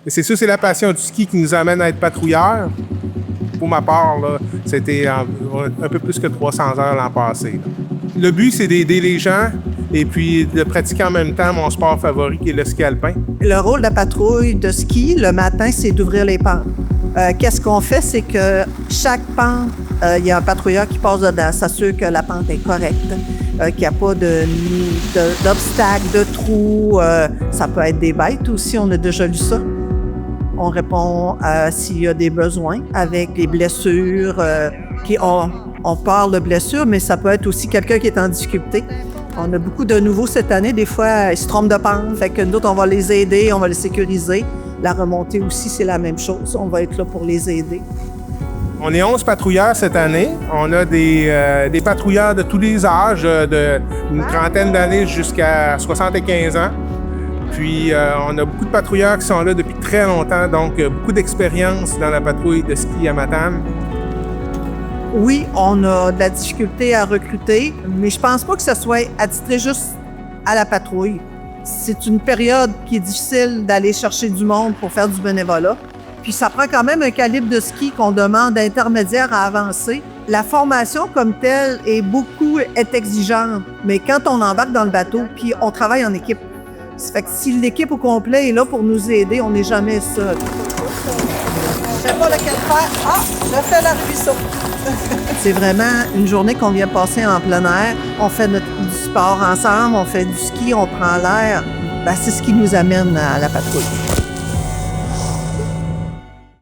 Mais c'est sûr, c'est la passion du ski qui nous amène à être patrouilleurs. Pour ma part, là, c'était un peu plus que 300 heures l'an passé. Là. Le but, c'est d'aider les gens et puis de pratiquer en même temps mon sport favori qui est le ski alpin. Le rôle de la patrouille de ski, le matin, c'est d'ouvrir les pentes. Qu'est-ce qu'on fait, c'est que chaque pente, il y a un patrouilleur qui passe dedans, s'assure que la pente est correcte, qu'il n'y a pas d'obstacles, de trous. Ça peut être des bêtes aussi, on a déjà lu ça. On répond s'il y a des besoins avec les blessures. On parle de blessures, mais ça peut être aussi quelqu'un qui est en difficulté. On a beaucoup de nouveaux cette année. Des fois, ils se trompent de pente. Fait que nous autres, on va les aider, on va les sécuriser. La remontée aussi, c'est la même chose. On va être là pour les aider. On est 11 patrouilleurs cette année. On a des patrouilleurs de tous les âges, d'une trentaine d'années jusqu'à 75 ans. Puis, on a beaucoup de patrouilleurs qui sont là depuis très longtemps, donc beaucoup d'expérience dans la patrouille de ski à Matane. Oui, on a de la difficulté à recruter, mais je pense pas que ce soit attitré juste à la patrouille. C'est une période qui est difficile d'aller chercher du monde pour faire du bénévolat. Puis ça prend quand même un calibre de ski qu'on demande d'intermédiaire à avancer. La formation comme telle est exigeante, mais quand on embarque dans le bateau, puis on travaille en équipe. Ça fait que si l'équipe au complet est là pour nous aider, on n'est jamais seul. Je sais pas lequel faire. Ah, je fais la ruisseau. C'est vraiment une journée qu'on vient passer en plein air. On fait du sport ensemble, on fait du ski, on prend l'air. C'est ce qui nous amène à la patrouille.